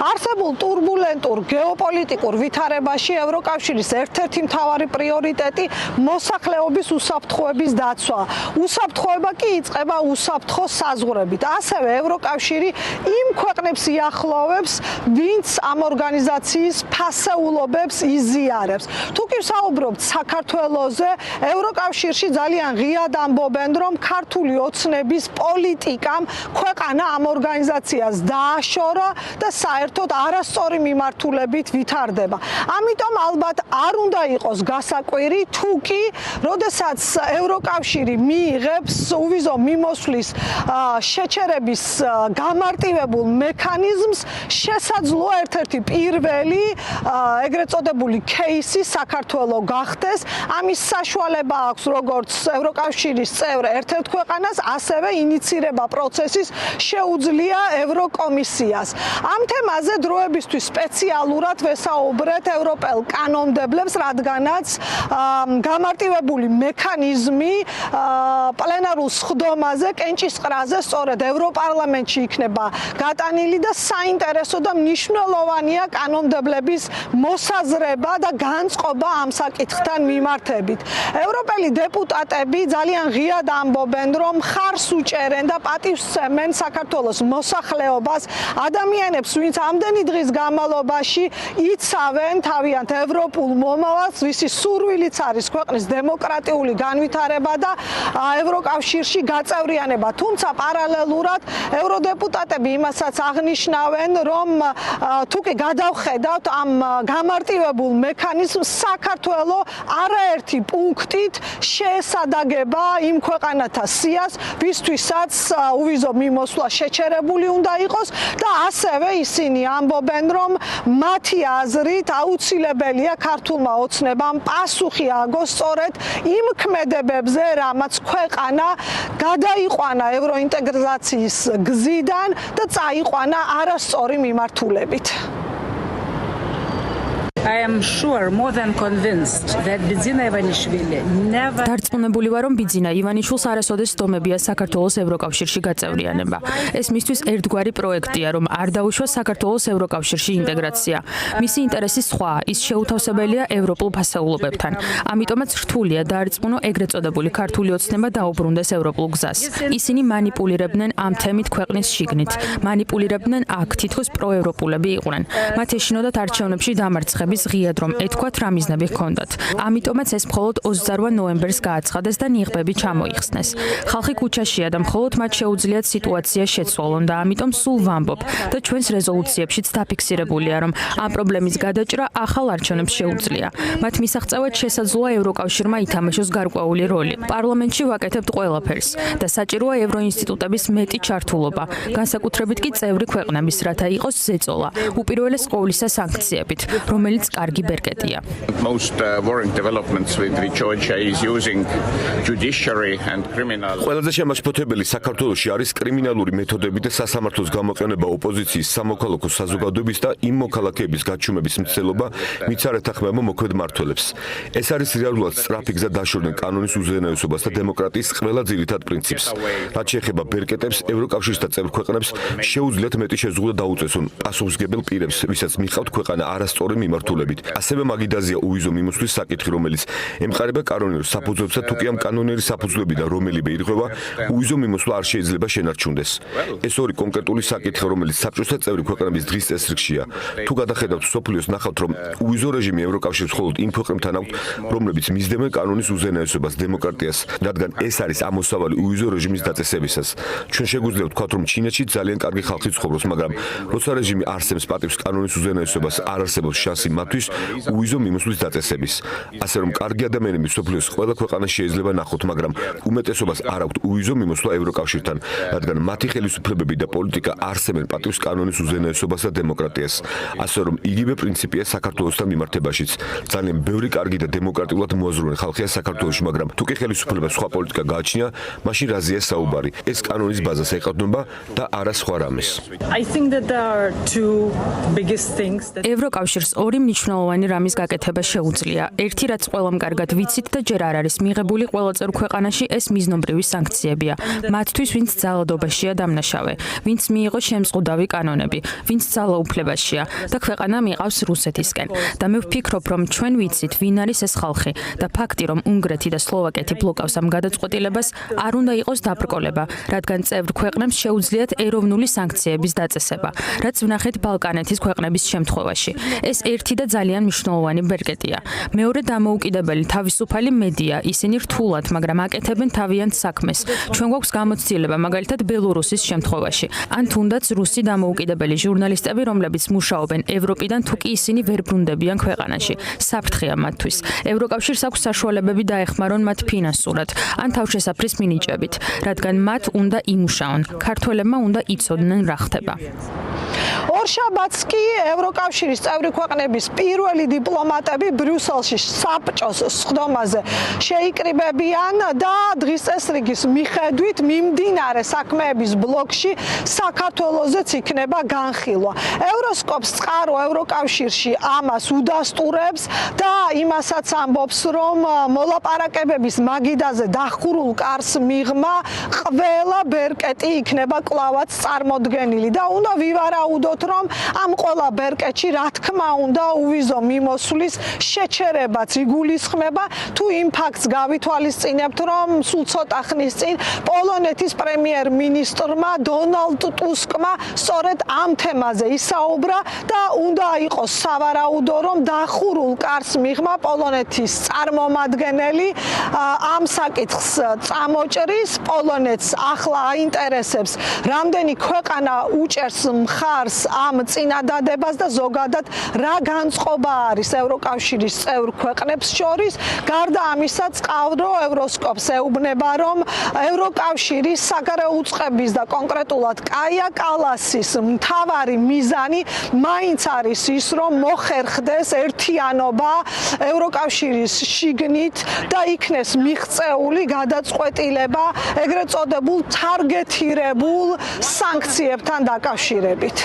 არსებულ турბულენტურ გეოპოლიტიკურ ვითარებაში ევროკავშირის ერთ-ერთი მთავარი პრიორიტეტი მოსახლეობის უსაფრთხოების დაცვა. უსაფრთხოება კი იწყება უსაფრთხო საზღვრებით. ასევე ევროკავშირი იმ ქვეყნებს იახლოვებს, ვინც ამ ორგანიზაციის ფასეულობებს იზიარებს. თუ კი ვსაუბრობთ საქართველოზე, ევროკავშირში ძალიან ღიად ამბობენ, რომ ქართული ოცნების პოლიტიკამ ქვეყანა ამ ორგანიზაციას დააშორა და საერთოდ არასწორი მიმართულებით ვითარდება. ამიტომ ალბათ არ უნდა იყოს გასაკვირი, თუ კი, როდესაც ევროკავშირი მიიღებს უვიზო მიმოსვლის შეჩერების გამარტივებულ მექანიზმს, შესაძლოა ერთ-ერთი პირველი ეგრეთ წოდებული кейსი საქართველოს გახდეს. ამის საშუალება აქვს როგორც ევროკავშირის წევრ ერთ-ერთ ქვეყანას, ასევე ინიცირება პროცესის შეუძლია ევროკომისიას. ამ თემაზე დროებისთვის სპეციალურად ვესაუბრეთ ევროპელ კანონმდებლებს, რადგანაც გამარტივებული მექანიზმი პლენარულ სხდომაზე, კენჭისყრაზე სწორედ ევროპარლამენტში იქნება გატანილი და საინტერესო და მნიშვნელოვანია კანონმდებლების მოსაზრება და განწყობა ამ საკითხთან მიმართებით. ევროპელი დეპუტატები ძალიან ღიად ამბობენ, რომ ხარს უჭერენ და პატივს სცემენ საქართველოს მოსახლეობას, ადამიანებს, ვინც ამდენი დღის განმავლობაში იცავენ თავიანთ ევროპულ მომავალს, ვისი სურვილიც არის ქვეყნის დემოკრატიული განვითარება და ევროკავშირში გაწევრიანება. თუმცა პარალელურად ევროდეპუტატები იმასაც აღნიშნავენ, რომ თუ კი გადავხედავთ ამ გამარტივებულ მექანიზმს, საქართველოს არაერთი პუნქტით შეესადაგება იმ ქვეყანათა სიას, ვისთვისაც უვიზო მიმოსვლა შეჩერებული უნდა იყოს და ასევე ისინი ამბობენ, რომ მათი აზრით აუცილებელია ქართულმა ოცნებამ პასუხი ააგოს სწორედ იმ ქმედებებზე, რამაც ქვეყანა გადაიყვანა ევროინტეგრაციის გზიდან და წაიყვანა არასწორი მიმართულებით. I am sure more than convinced that Bidzina Ivanishvili never დარწმუნებული ვარ, რომ ბიძინა ივანიშვილს არასოდეს სდომებია საქართველოს ევროკავშირში გაწევრიანება. ეს მისთვის ერთგვარი პროექტია, რომ არ დაუშვას საქართველოს ევროკავშირში ინტეგრაცია. მისი ინტერესი სხვაა, ის შეუთავსებელია ევროპულ ფასეულობებთან. ამიტომაც რთულია დაარწმუნო ეგრეთ წოდებული ქართული ოცნება დაუბრუნდეს ევროპულ გზას. ისინი მანიპულირებდნენ ამ თემით ქვეყნის შიგნით. მანიპულირებდნენ აქ თითქოს პროევროპულები იყვნენ. მათ ეშინოდათ არჩევნებში დამარცხება ღიად რომ ეთქვათ რა მიზნები ჰქონდათ. ამიტომაც ეს მხოლოდ 28 ნოემბერს გააცხადეს და ნიღბები ჩამოიხსნეს. ხალხი ქუჩაშია და მხოლოდ მათ შეუძლიათ სიტუაცია შეცვალონ და ამიტომ სულ ვამბობ და ჩვენს რეზოლუციებშიც დაფიქსირებულია, რომ ამ პრობლემის გადაჭრა ახალ არჩევნებს შეუძლია. მათ მისაღწევად შესაძლოა ევროკავშირმა ითამაშოს გარკვეული როლი. პარლამენტში ვაკეთებთ ყველაფერს და საჭიროა ევროინსტიტუტების მეტი ჩართულობა, განსაკუთრებით კი წევრი ქვეყნების, რათა იყოს ზეწოლა, უპირველეს ყოვლისა სანქციებით, რომელიც კარგი ბერკეტია. Most worrying developments with which Georgia is using judiciary and criminal. ყველაზე შემაშფოთებელი საქართველოში არის კრიმინალური მეთოდები და სასამართლოს გამოყენება ოპოზიციის, სამოქალაქო საზოგადოების და იმ მოქალაქეების გაჩუმების მცდელობა, ვინც არ ეთანხმება მოქმედ მმართველებს. ეს არის რეალურად სწრაფი გზა დაშორდნენ კანონის უზენაესობას და დემოკრატიის ყველა ძირითად პრინციპს. რაც შეეხება ბერკეტებს, ევროკავშირის და წევრ ქვეყნებს შეუძლიათ მეტი შეზღუდვა დაუწესონ პასუხისმგებელ პირებს, ვისაც მიჰყავთ ქვეყანა არასწორი მიმართულებით. ასევე მაგიდაზია უვიზო მიმოსვლის საკითხი, რომელიც ემყარება კანონიერ საფუძვლებს და თუკი ამ კანონიერი საფუძვლებიდან რომელიმე ირღვევა, უვიზო მიმოსვლა არ შეიძლება შენარჩუნდეს. ეს ორი კონკრეტული საკითხი, რომელიც საბჭოთა წევრი ქვეყნების დღის წესრიგშია. თუ გადახედავთ სოფლიოს, ნახავთ, რომ უვიზო რეჟიმი ევროკავშირის მხოლოდ იმ ქვეყნებთან აქვს, რომლებიც მისდევენ კანონის უზენაესობას, დემოკრატიას, რადგან ეს არის ამოსავალი უვიზო რეჟიმის დაწესებისას. ჩვენ შეგვიძლია ვთქვათ, რომ ჩინეთში ძალიან კარგი ხალხი ცხოვრობს, მაგრამ როცა რეჟიმი არსებს პატივს კანონის უზენაესობას, არ არსებობს შანსი მათთვის უვიზო მიმოსვლის დაწესების. ასე რომ კარგი ადამიანები სოფლიოს ყველა ქვეყანაში შეიძლება ნახოთ, მაგრამ უმეტესობას არ აქვთ უვიზო მიმოსვლა ევროკავშირთან, რადგან მათი ხელისუფლებები და პოლიტიკა არსებენ პატივს კანონის უზენაესობას და დემოკრატიას. ასე რომ იგივე პრინციპია საქართველოსთან მიმართებაშიც. ძალიან ბევრი კარგი და დემოკრატიულად მოაზროვნე ხალხია საქართველოში, მაგრამ თუ კი ხელისუფლება სხვა პოლიტიკა გააჩნია, მაშინ რაზეა საუბარი? ეს კანონის ბაზას ეყრდნობა და არა სხვა რამეს. ევროკავშირს ორი მნიშვნელოვანი რამის გაკეთება შეუძლია. ერთი რაც ყველამ კარგად ვიცით და ჯერ არ არის მიღებული ყველა წევრ ქვეყანაში ეს მიზნობრივი სანქციებია. მათთვის ვინც ძალადობაშია დამნაშავე, ვინც მიიღო შემზღუდავი კანონები, ვინც ძალაუფლებაშია და ქვეყანა მიყავს რუსეთისკენ. და მე ვფიქრობ, რომ ჩვენ ვიცით, ვინ არის ეს ხალხი და ფაქტი, რომ უნგრეთი და სლოვაკეთი ბლოკავს ამ გადაწყვეტილებას, არ უნდა იყოს დაბრკოლება, რადგან წევრ ქვეყნებს შეუძლიათ ეროვნული სანქციების დაწესება, რაც ვნახეთ ბალკანეთის ქვეყნების შემთხვევაში. ეს ერთი და ძალიან მნიშვნელოვანი ბერკეტია. მეორე დამოუკიდებელი თავისუფალი მედია, ისინი რთულად, მაგრამ აკეთებენ თავიანთ საქმეს. ჩვენ გვაქვს გამოცდილება, მაგალითად ბელორუსის შემთხვევაში. ან თუნდაც რუსი დამოუკიდებელი ჟურნალისტები, რომლებიც მუშაობენ ევროპიდან, თუ კი ისინი ვერ ბრუნდებიან ქვეყანაში. საფრთხეა მათთვის. ევროკავშირს აქვს საშუალებები დაეხმარონ მათ ფინანსურად, ან თავშესაფრის მინიჭებით, რადგან მათ უნდა იმუშაონ. ქართველებმა უნდა იცოდნენ რა ხდება. ორშაბათს კი ევროკავშირის წევრი ქვეყნების პირველი დიპლომატები ბრიუსელში საბჭოს სხდომაზე შეიკრიბებიან და დღის წესრიგის მიხედვით მიმდინარე საქმეების ბლოკში საქართველოზეც იქნება განხილვა. ევროსკოპს წყარო ევროკავშირში ამას უდასტურებს და იმასაც ამბობს, რომ მოლაპარაკებების მაგიდაზე დახურულ კარს მიღმა ყველა ბერკეტი იქნება კლავაც წარმოდგენილი და უნდა ვივარაუდოთ, რომ ამ ყველა ბერკეტში რა თქმა უნდა უვიზო მიმოსვლის შეჩერებაც იგულისხმება, თუ იმ ფაქტს გავითვალისწინებთ, რომ სულ ცოტა ხნის წინ პოლონეთის პრემიერ-მინისტრმა დონალდ ტუსკმა სწორედ ამ თემაზე ისაუბრა და უნდა იყოს სავარაუდო, რომ დახურულ კარს მიღმა პოლონეთის წარმომადგენელი ამ საკითხს წამოჭრის. პოლონეთს ახლა აინტერესებს, რამდენი ქვეყანა უჭერს მხარს ამ წინადადებას და ზოგადად რა განწყობა არის ევროკავშირის წევრ ქვეყნებს შორის. გარდა ამისა, წყარო ევროსკოპს ეუბნება, რომ ევროკავშირის საგარეო უწყების და კონკრეტულად კაია კალასის მთავარი მიზანი მაინც არის ის, რომ მოხერხდეს ერთიანობა ევროკავშირის შიგნით და იქნეს მიღწეული გადაწყვეტილება ეგრეთ წოდებულ თარგეტირებულ სანქციებთან დაკავშირებით.